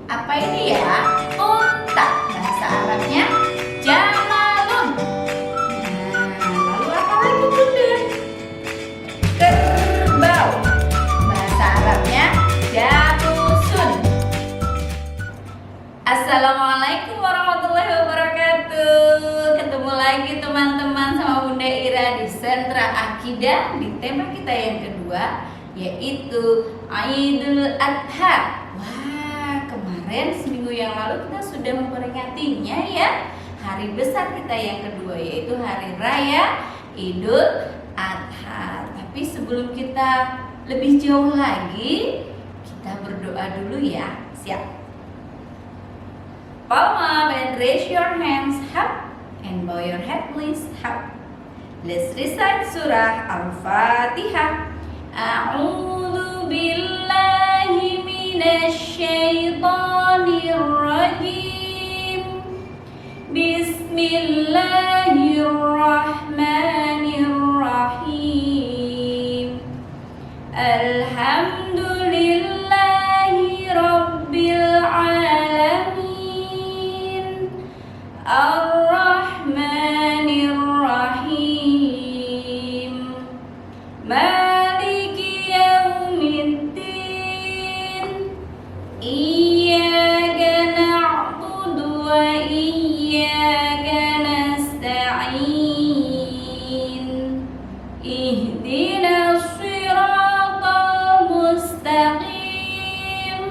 Apa ini ya? Unta. Bahasa Arabnya jamalun. Nah, lalu apa lagi Bunda? Kerbau. Bahasa Arabnya jabusun. Assalamualaikum warahmatullahi wabarakatuh. Ketemu lagi teman-teman sama Bunda Ira di Sentra Akidah di tema kita yang kedua, yaitu Idul Adha. Wah, kemarin seminggu yang lalu kita sudah memperingatinya ya, hari besar kita yang kedua, yaitu Hari Raya Idul Adha. Tapi sebelum kita lebih jauh lagi, kita berdoa dulu ya. Siap? Palm up and raise your hands up and bow your head please up. Let's recite surah Al-Fatihah. A'udzu billahi minasy syaithanir rajim. Bismillahirrahmanirrahim. Alhamdulillahi rabbil alamin. Ar-Rahmanir Rahim. Maliki yaumiddin. Iyyaka na'budu wa iyyaka nasta'in. Ihdinas siratal mustaqim.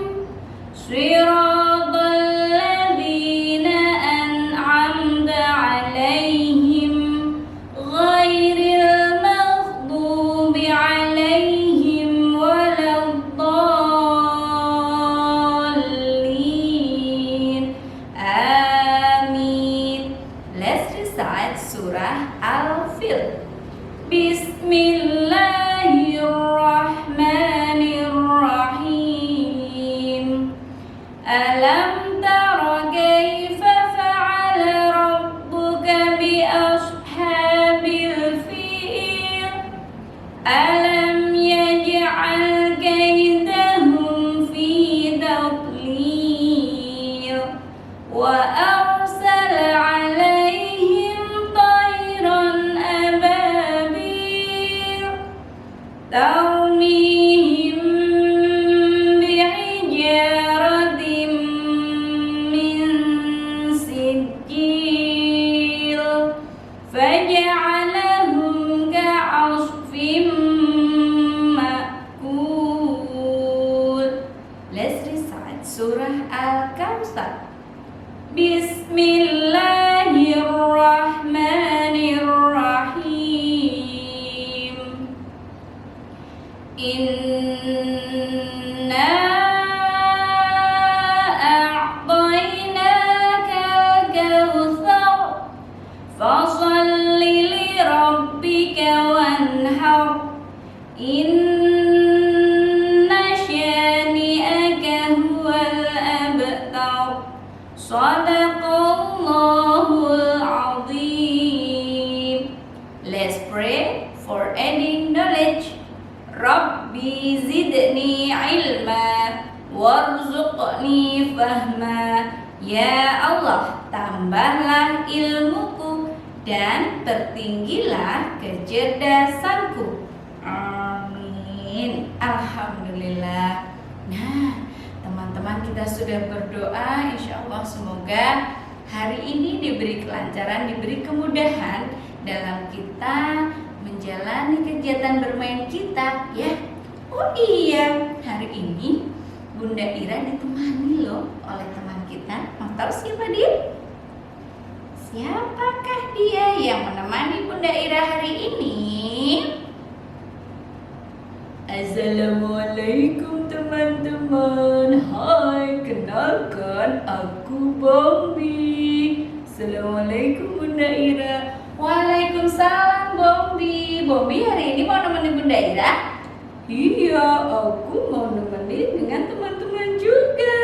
Surah Al-Fil. Bismillahirrahmanirrahim. Alam tara kaifa fa'ala rabbuka bi ashabil fil. Alam yaj'al kaydahum fi tadlil. Wa arsala 'alaihim tayran ababil tarmihim bihijaratin min sijil faja'alahum ka'asfin ma'kul. Let's recite Surah Al-Kautsar. Bismillahirrahmanirrahim. Inna a'tainakal kautsar fasholli li rabbika wanhar. Inna syani'aka huwal abtar. Shadaqallahul azim. Let's pray for adding knowledge. Rabbi zidni ilma warzuqni fahma. Ya Allah, tambahlah ilmuku dan tertinggilah kecerdasanku. Amin. Alhamdulillah. Nah, teman-teman, kita sudah berdoa, insya Allah semoga hari ini diberi kelancaran, diberi kemudahan dalam kita menjalani kegiatan bermain kita ya. Oh iya, hari ini Bunda Ira ditemani loh oleh teman kita. Mau tahu siapa dia? Siapakah dia yang menemani Bunda Ira hari ini? Assalamualaikum teman-teman. Hai, kenalkan aku Bombi. Assalamualaikum Bunda Ira. Waalaikumsalam Bombi. Bombi hari ini mau nemenin Bunda Ira? Iya, aku mau nemenin dengan teman-teman juga.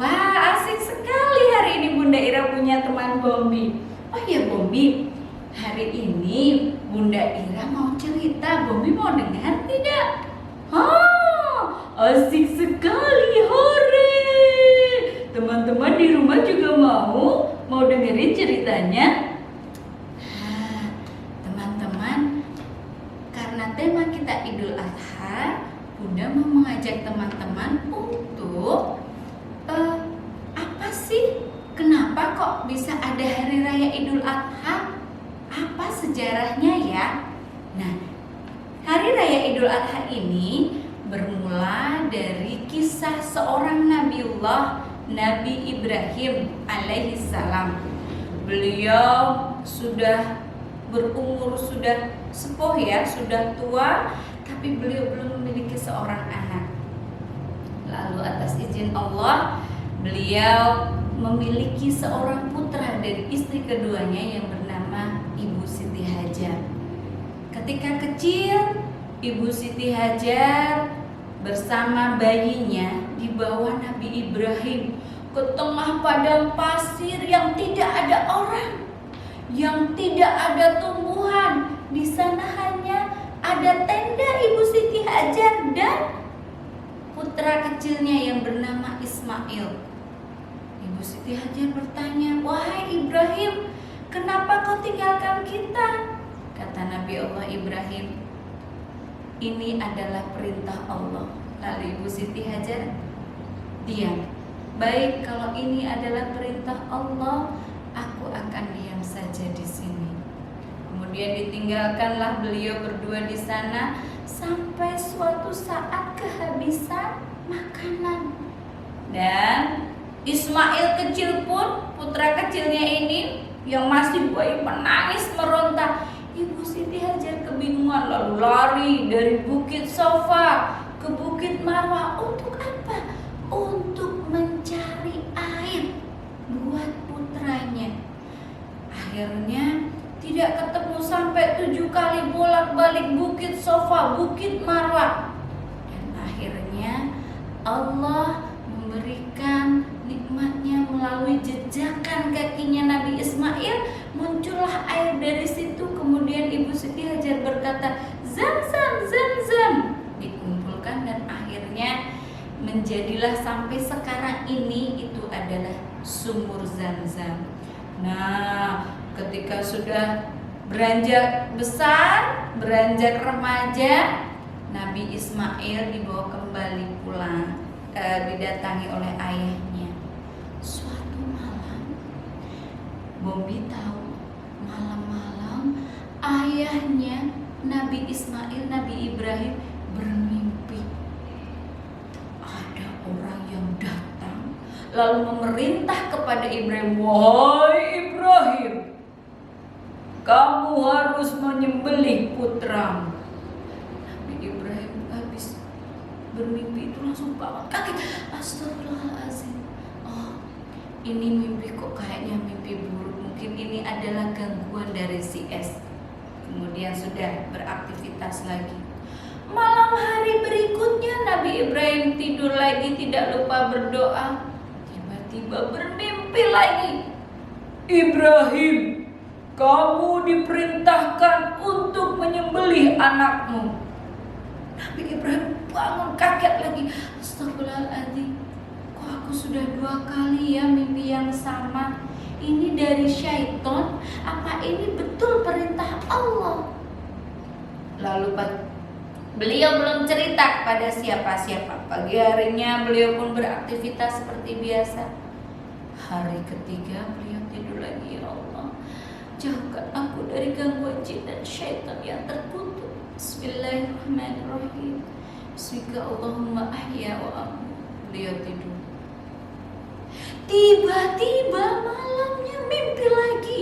Wah, asik sekali hari ini Bunda Ira punya teman Bombi. Oh iya Bombi, hari ini Bunda Ira mau cerita. Bombi mau dengar tidak? Asik sekali, hore. teman-teman di rumah juga mau dengerin ceritanya? Nah, teman-teman, karena tema kita Idul Adha, Bunda mau mengajak teman-teman untuk apa sih? Kenapa kok bisa ada Hari Raya Idul Adha? Apa sejarahnya ya? Nah, Hari Raya Idul Adha ini bermula dari kisah seorang Nabi Ibrahim alaihissalam. Beliau sudah berumur, sudah sepuh ya, sudah tua, tapi beliau belum memiliki seorang anak. Lalu atas izin Allah, beliau memiliki seorang putra dari istri keduanya yang bernama Ibu Siti Hajar. Ketika kecil, Ibu Siti Hajar bersama bayinya dibawa Nabi Ibrahim ke tengah padang pasir yang tidak ada orang, yang tidak ada tumbuhan. Di sana hanya ada tenda Ibu Siti Hajar dan putra kecilnya yang bernama Ismail. Ibu Siti Hajar bertanya, "Wahai Ibrahim, kenapa kau tinggalkan kita?" Kata Nabi Allah Ibrahim, "Ini adalah perintah Allah." Lalu Ibu Siti Hajar diam. "Baik, kalau ini adalah perintah Allah, aku akan diam saja di sini." Kemudian ditinggalkanlah beliau berdua di sana sampai suatu saat kehabisan makanan. Dan Ismail kecil pun, putra kecilnya ini yang masih bayi, menangis meronta. Ibu Siti Hajar kebingungan, lalu lari dari Bukit Sofa ke Bukit Marwah. Untuk apa? Untuk mencari air buat putranya. Akhirnya tidak ketemu sampai 7 kali bolak-balik Bukit Sofa, Bukit Marwah. Dan akhirnya Allah memberikan nikmatnya melalui jejakan kakinya Nabi Ismail. Muncullah air dari situ. Kemudian Ibu Siti Hajar berkata, "Zam-zam, zam-zam." Dikumpulkan dan akhirnya menjadilah sampai sekarang ini itu adalah sumur Zam-zam. Nah, ketika sudah beranjak besar, beranjak remaja, Nabi Ismail dibawa kembali pulang, didatangi oleh ayahnya. Suatu malam, Bombi tahu, malam-malam ayahnya Nabi Ismail, Nabi Ibrahim bermimpi ada orang yang datang lalu memerintah kepada Ibrahim, "Wahai Ibrahim, kamu harus menyembelih putramu." Nabi Ibrahim habis bermimpi itu langsung bangun kaget. Astagfirullahaladzim. Oh, ini mimpi kok kayaknya mimpi buruk. Mungkin ini adalah gangguan dari si S. Kemudian sudah beraktivitas lagi. Malam hari berikutnya Nabi Ibrahim tidur lagi, tidak lupa berdoa. Tiba-tiba bermimpi lagi. "Ibrahim, kamu diperintahkan untuk menyembelih anakmu." Nabi Ibrahim bangun kaget lagi. Astagfirullahaladzim, kok aku sudah 2 kali ya mimpi yang sama? Ini dari syaitan? Apa ini betul perintah Allah? Lalu beliau belum cerita pada siapa-siapa. Pagi harinya beliau pun beraktivitas seperti biasa. Hari ketiga beliau tidur lagi. Ya Allah, jauhkan aku dari gangguan jin dan syaitan yang terkutuk. Bismillahirrahmanirrahim. Bismika Allahumma ahya wa amut. Beliau tidur. Tiba-tiba malamnya mimpi lagi.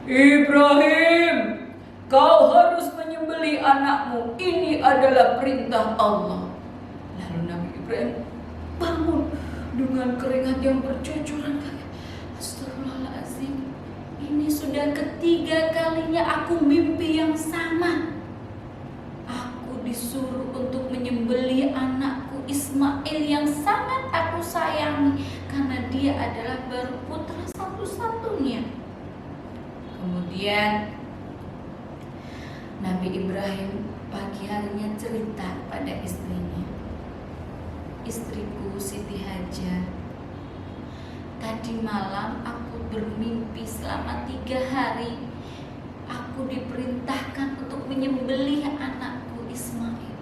"Ibrahim, kau harus menyembelih anakmu. Ini adalah perintah Allah." Lalu Nabi Ibrahim bangun dengan keringat yang bercucuran. Astagfirullahaladzim, ini sudah ketiga kalinya aku mimpi yang sama. Aku disuruh untuk menyembelih anakku Ismail yang sangat aku sayangi, karena dia adalah baru putra satu-satunya. Kemudian Nabi Ibrahim pagi harinya cerita pada istrinya, "Istriku Siti Hajar, tadi malam aku bermimpi selama 3 hari. Aku diperintahkan untuk menyembelih anakku Ismail.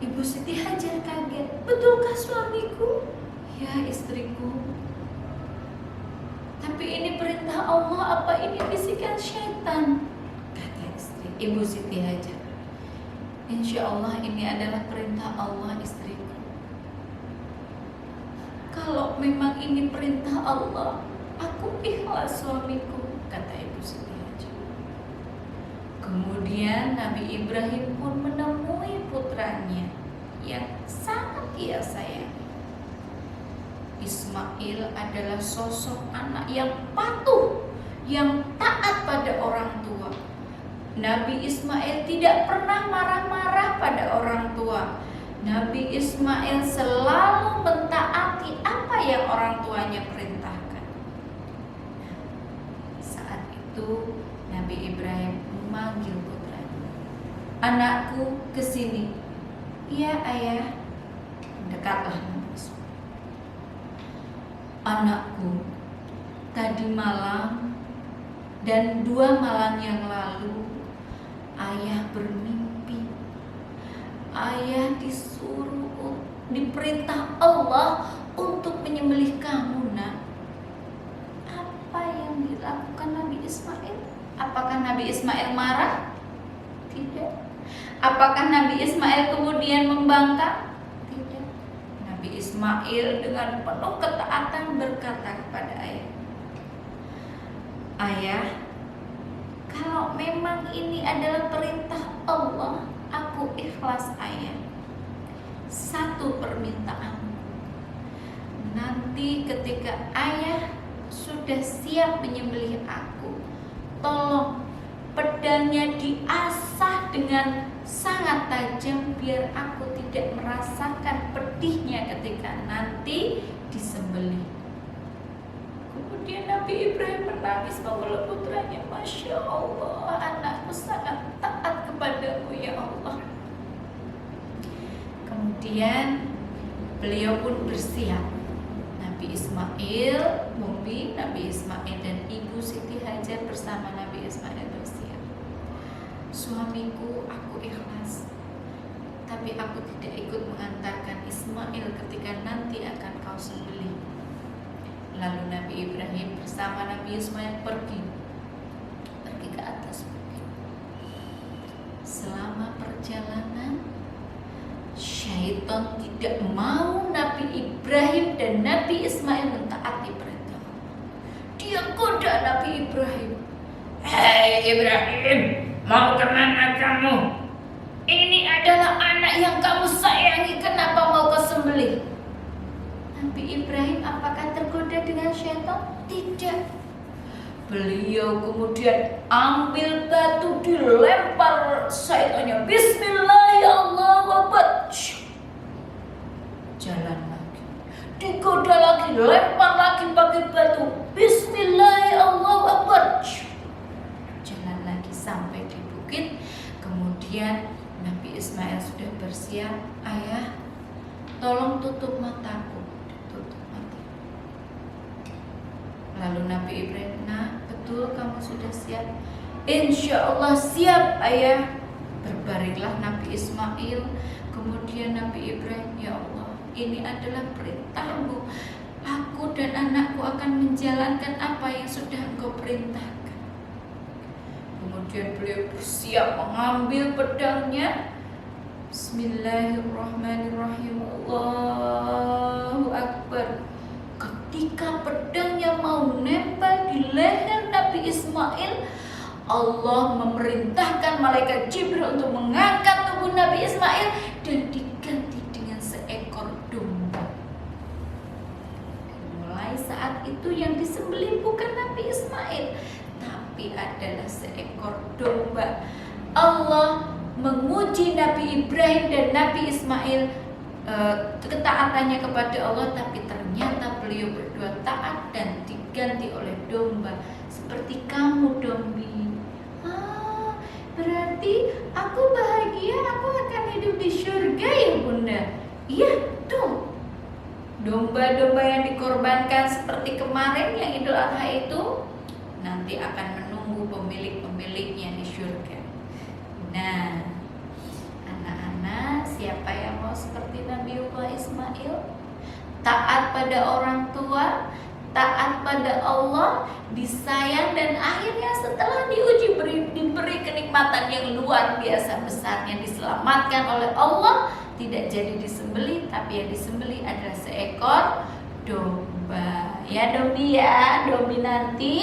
Ibu Siti Hajar kaget. Betulkah suamiku? Ya, istriku. Tapi ini perintah Allah apa ini bisikan syaitan? Kata istri Ibu Siti Hajar. Insya Allah ini adalah perintah Allah, istriku. Kalau memang ini perintah Allah, aku ikhlas suamiku, kata Ibu Siti Hajar. Kemudian Nabi Ibrahim pun menemui putranya yang sangat ia sayangi. Ismail adalah sosok anak yang patuh, yang taat pada orang tua. Nabi Ismail tidak pernah marah-marah pada orang tua. Nabi Ismail selalu mentaati apa yang orang tuanya perintahkan. Saat itu Nabi Ibrahim memanggil putranya. Anakku, kesini. Iya ayah. Dekatlah Nabi Ismail. Anakku, tadi malam dan 2 malam yang lalu ayah bermimpi. Ayah diperintah Allah untuk menyembelih kamu, nak. Apa yang dilakukan Nabi Ismail? Apakah Nabi Ismail marah? Tidak. Apakah Nabi Ismail kemudian membangkang? Tidak. Nabi Ismail dengan penuh ketaatan berkata kepada ayah, Ayah, kalau memang ini adalah perintah Allah, aku ikhlas ayah. Satu permintaan, nanti ketika ayah sudah siap menyembelih aku, tolong pedangnya diasah dengan sangat tajam biar aku tidak merasakan pedihnya ketika nanti disembelih. Kemudian Nabi Ibrahim menangis memeluk putranya. Masya Allah, anakku sangat taat kepadamu ya Allah. Kemudian beliau pun bersiap. Nabi Ismail, Bumi, Nabi Ismail dan Ibu Siti Hajar bersama Nabi Ismail bersiap. Suamiku, aku ikhlas, tapi aku tidak ikut mengantarkan Ismail ketika nanti akan kau sembelih. Lalu Nabi Ibrahim bersama Nabi Ismail pergi ke atas bukit. Selama perjalanan, syaitan tidak mau Nabi Ibrahim dan Nabi Ismail mentaati perintah. Dia goda Nabi Ibrahim. Hei Ibrahim, mau kemana kamu? Ini adalah anak yang kamu sayangi, kenapa mau kau sembelih? Nabi Ibrahim apakah tergoda dengan syaitan? Tidak. Beliau kemudian ambil batu, dilempar syaitannya. Bismillahirrahmanirrahim. Jalan lagi. Digoda lagi, lempar lagi pakai batu. Bismillahirrahmanirrahim. Jalan lagi sampai di bukit. Kemudian Nabi Ismail sudah bersiap. Ayah, tolong tutup mataku. Tutup mata. Lalu Nabi Ibrahim, nah betul kamu sudah siap? Insya Allah siap ayah. Berbaringlah Nabi Ismail. Kemudian Nabi Ibrahim, ya Allah, ini adalah perintahmu. Aku dan anakku akan menjalankan apa yang sudah engkau perintahkan. Kemudian beliau bersiap mengambil pedangnya. Bismillahirrahmanirrahim. Allahu Akbar. Ketika pedangnya mau nempel di leher Nabi Ismail, Allah memerintahkan malaikat Jibril untuk mengangkat tubuh Nabi Ismail dan diganti dengan seekor domba. Mulai saat itu yang disembelih bukan Nabi Ismail, tapi adalah seekor domba. Allah menguji Nabi Ibrahim dan Nabi Ismail ketaatannya kepada Allah, tapi ternyata beliau berdua taat dan diganti oleh domba. Seperti kamu, Dombi. Berarti aku bahagia, aku akan hidup di surga ya Bunda. Iya, tuh. domba-domba yang dikorbankan seperti kemarin yang Idul Adha itu nanti akan menunggu pemilik-pemiliknya di surga. Nah, anak-anak, siapa yang mau seperti Nabiullah Ismail? Taat pada orang tua, taat pada Allah, disayang, dan akhirnya setelah diuji diberi kenikmatan yang luar biasa besarnya, diselamatkan oleh Allah, tidak jadi disembelih, tapi yang disembelih adalah seekor domba. Ya Dombi ya, Dombi nanti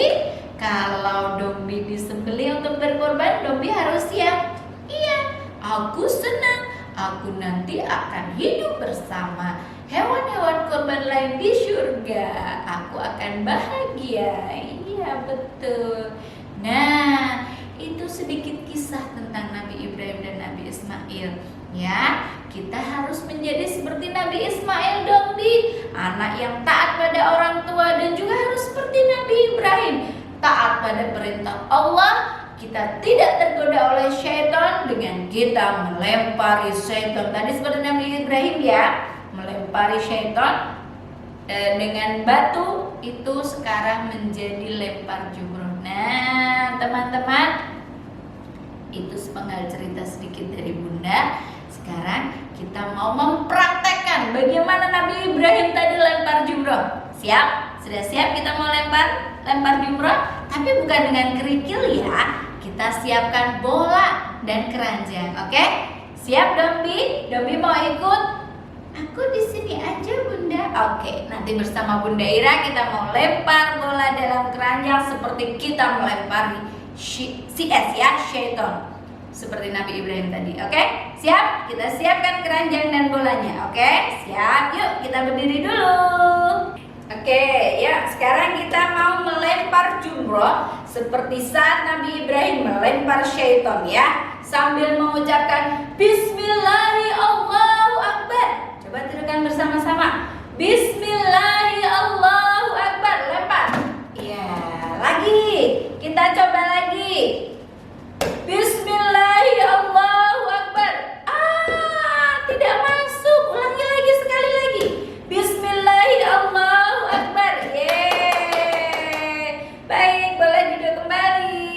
kalau Dombi disembelih untuk berkorban, Dombi harus siap. Iya, aku senang, aku nanti akan hidup bersama hewan-hewan korban lain di surga. Aku akan bahagia. Iya betul. Nah, itu sedikit kisah tentang Nabi Ibrahim dan Nabi Ismail. Ya, kita harus menjadi seperti Nabi Ismail Dombi, anak yang taat pada orang tua, dan juga harus seperti Nabi Ibrahim, taat pada perintah Allah. Kita tidak tergoda oleh syaitan dengan kita melempari syaitan. Tadi seperti Nabi Ibrahim ya, melempari syaitan dengan batu, itu sekarang menjadi lempar jumroh. Nah teman-teman, itu sepenggal cerita sedikit dari Bunda. Sekarang kita mau mempraktekkan bagaimana Nabi Ibrahim tadi lempar jumroh. Siap? Sudah siap kita mau lempar jumroh? Tapi bukan dengan kerikil ya. Kita siapkan bola dan keranjang. Oke? Siap Dombi? Dombi mau ikut? Aku di sini aja Bunda. Oke, nanti bersama Bunda Ira kita mau lempar bola dalam keranjang seperti kita melempari CS ya, syaitan. Seperti Nabi Ibrahim tadi. Oke? Siap? Kita siapkan keranjang dan bolanya. Oke? Siap? Yuk kita berdiri dulu. Oke, ya sekarang kita mau melempar jumroh seperti saat Nabi Ibrahim melempar syaitan ya, sambil mengucapkan Bismillahi Allahu Akbar. Coba tirukan bersama-sama. Bismillahi Allahu Akbar. Lempar. Ya, lagi. Kita coba lagi. Bismillahi Allahu Akbar. Tidak masuk. Ulangi lagi sekali lagi. Bismillahi Allahu Akbar. Yeay. Baik, boleh duduk kembali.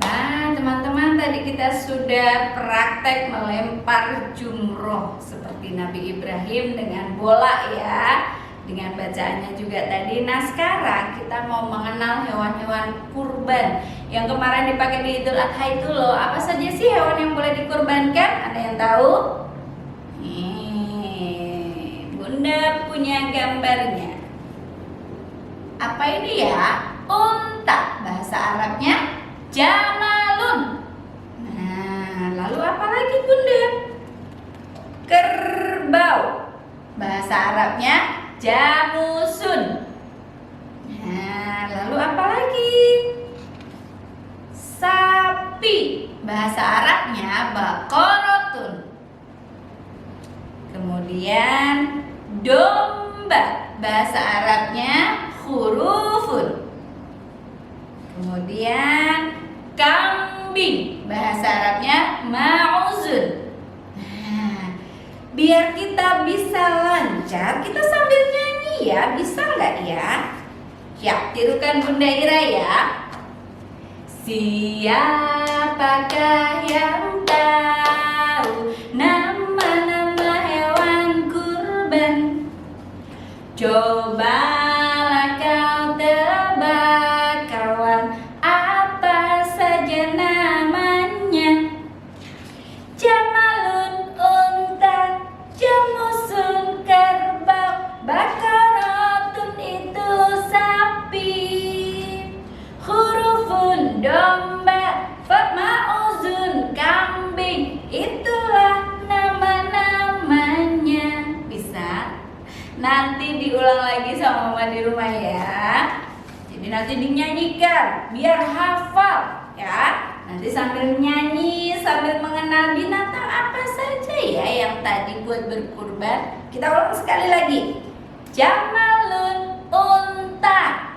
Nah, teman-teman, tadi kita sudah praktek melempar jumroh seperti Nabi Ibrahim dengan bola ya, dengan bacaannya juga tadi. Nah, sekarang kita mau mengenal hewan-hewan kurban yang kemarin dipakai di Idul Adha itu loh. Apa saja sih hewan yang boleh dikurbankan? Ada yang tahu? Bunda punya gambarnya. Apa ini ya? Unta. Bahasa Arabnya jamalun. Nah, lalu apa lagi Bunda? Kerbau. Bahasa Arabnya jamusun. Nah, lalu apa lagi? Sapi. Bahasa Arabnya baqaratun. Kemudian domba. Bahasa Arabnya khurufun. Kemudian kambing. Bahasa Arabnya ma'uzun. Nah, biar kita bisa lancar, kita sambil nyanyi ya. Bisa nggak ya? Ya, tirukan Bunda Ira ya. Siapakah yang tahu nama-nama hewan kurban? Cobalah kau tebak kawan, apa saja namanya? Jamalun unta, jamusun kerbau, baqaratun itu sapi, khurufun domba, ma'uzun kambing. Itulah nama-namanya. Bisa? Nanti diulang lagi sama mama di rumah ya. Jadi nanti dinyanyikan biar hafal ya. Nanti sambil nyanyi, sambil mengenal binatang apa saja ya yang tadi buat berkurban. Kita ulang sekali lagi. Jamalun unta,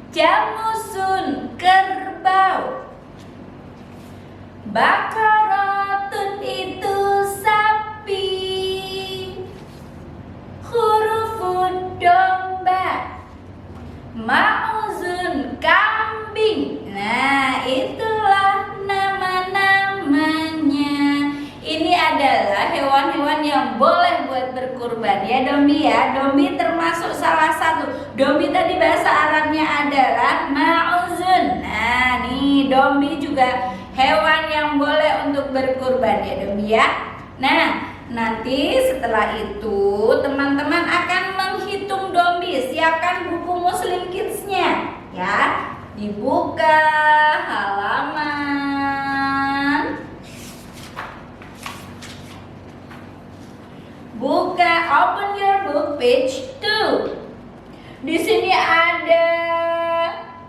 jamusun kerbau, baqaratun itu sapi, adalah hewan-hewan yang boleh buat berkurban ya Dombi ya. Dombi termasuk salah satu. Dombi tadi bahasa Arabnya adalah ma'uzun. Nah nih Dombi juga hewan yang boleh untuk berkurban ya Dombi ya. Nah nanti setelah itu teman-teman akan menghitung Dombi. Siapkan buku Muslim Kids-nya ya. Dibuka halaman, buka, open your book page 2. Di sini ada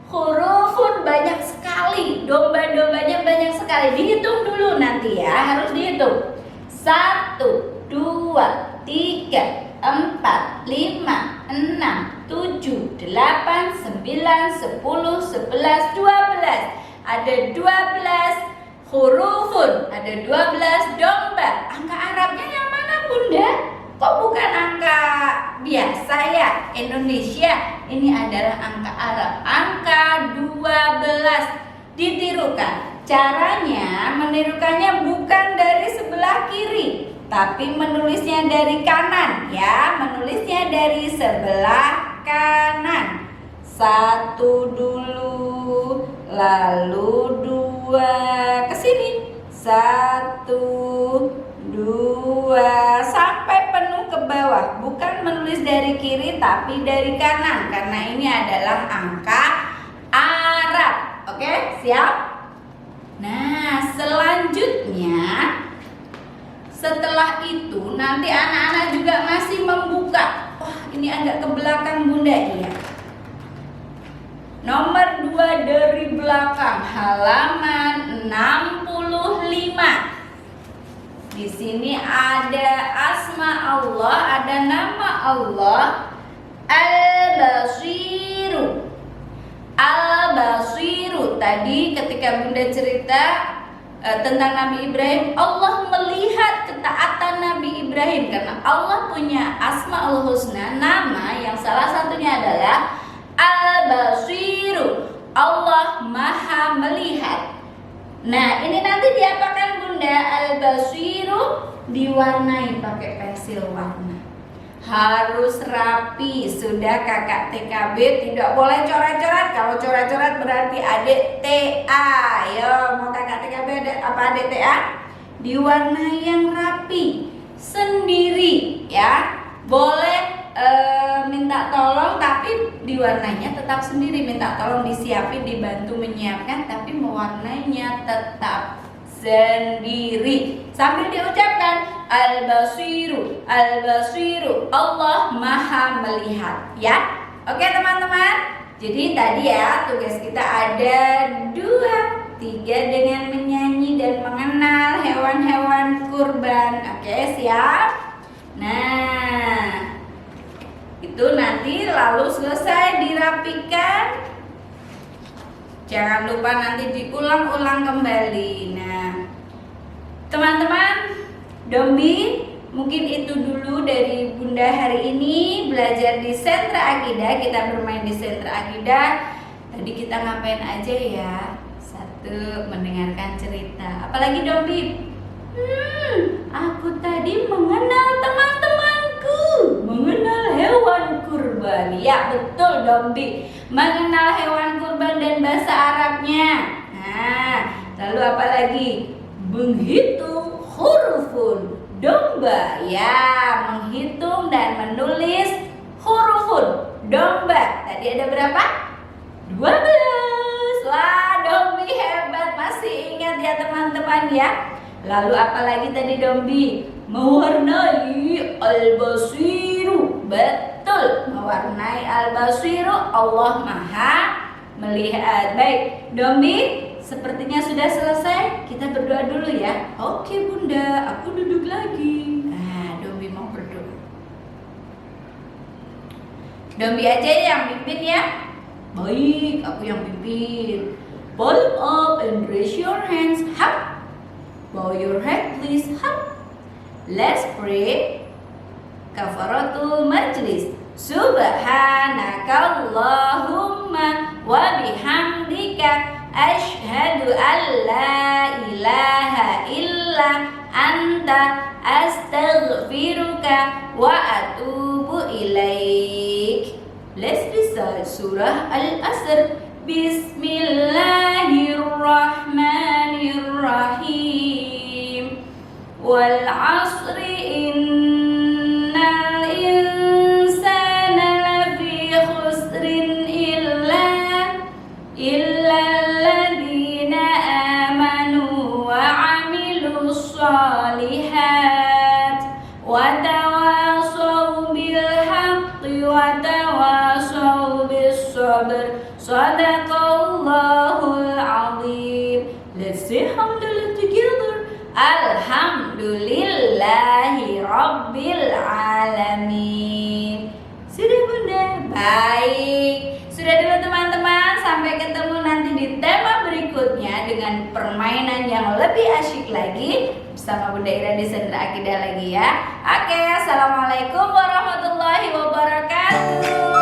hurufun banyak sekali, domba-dombanya banyak sekali. Dihitung dulu nanti ya, harus dihitung. 1, 2, 3, 4, 5, 6, 7, 8, 9, 10, 11. Ada 12 hurufun, ada 12 domba. Angka Arabnya yang mana Bunda? Kok bukan angka biasa ya Indonesia? Ini adalah angka Arab, angka 12. Ditirukan. Caranya menirukannya bukan dari sebelah kiri, tapi menulisnya dari kanan ya, menulisnya dari sebelah kanan. 1 dulu, lalu 2 ke sini. 1, 2 sampai penuh ke bawah. Bukan menulis dari kiri tapi dari kanan karena ini adalah angka Arab. Oke, siap? Nah, selanjutnya setelah itu nanti anak-anak juga masih membuka. Wah, ini agak ke belakang Bunda ya. Nomor 2 dari belakang, halaman 65. Di sini ada asma Allah, ada nama Allah, Al-Basiru. Al-Basiru. Tadi ketika Bunda cerita tentang Nabi Ibrahim, Allah melihat ketaatan Nabi Ibrahim karena Allah punya asmaul husna, nama yang salah satunya adalah Al-Basiru. Allah Maha Melihat. Nah, ini nanti diapakan Bunda? Al-Basiru diwarnai pakai pensil warna. Harus rapi. Sudah kakak TKB tidak boleh coret-coret. Kalau coret-coret berarti adik TA. Yo, mau kakak TKB apa adik TA? Diwarnai yang rapi sendiri ya. Boleh minta tolong tapi diwarnainya tetap sendiri. Minta tolong disiapin, dibantu menyiapkan, tapi mewarnainya tetap sendiri. Sambil diucapkan Al-Basiru, Al-Basiru, Allah Maha Melihat ya. Oke teman-teman. Jadi tadi ya tugas kita ada 2, 3 dengan menyanyi dan mengenal hewan-hewan kurban. Oke, siap? Nah, itu nanti lalu selesai dirapikan. Jangan lupa nanti diulang-ulang kembali. Nah, teman-teman, Dombi, mungkin itu dulu dari Bunda hari ini belajar di Sentra Akidah. Kita bermain di Sentra Akidah. Tadi kita ngapain aja ya? 1, mendengarkan cerita. Apalagi Dombi? Aku tadi mengenal teman-temanku, mengenal hewan kurban. Ya betul Dombi, mengenal hewan kurban dan bahasa Arabnya. Nah, lalu apa lagi? Menghitung hurufun domba. Ya, menghitung dan menulis hurufun domba. Tadi ada berapa? 12. Wah, Dombi hebat, masih ingat ya teman-teman ya. Lalu apa lagi tadi Dombi? Mewarnai Al-Basiru. Betul, mewarnai Al-Basiru, Allah Maha Melihat. Baik, Dombi, sepertinya sudah selesai. Kita berdoa dulu ya. Oke Bunda, aku duduk lagi. Nah, Dombi mau berdoa. Dombi aja yang pimpin ya. Baik, aku yang pimpin. Palm up and raise your hands. Hap. Bow your head please. Hap. Let's pray. Kafaratul majlis. Subhanakallahumma wa bihamdika asyhadu an la ilaha illa anta astaghfiruka wa atubu ilaik. Let's recite surah Al-Asr. Bismillahirrahmanirrahim. Wal 'asri innal insana lafi khusrin illa alladzina amanu wa 'amilus shalihat wa tawasaw bil haqqi wa tawasaw bis sabr. Sadaqallahul azim. Let's say alhamdulillah together. Alhamdulillahi rabbil alamin. Sudah bunda? Baik. Sudah dulu teman-teman. Sampai ketemu nanti di tema berikutnya dengan permainan yang lebih asyik lagi bersama Bunda Ira di Sentra Akidah lagi ya. Oke, assalamualaikum warahmatullahi wabarakatuh.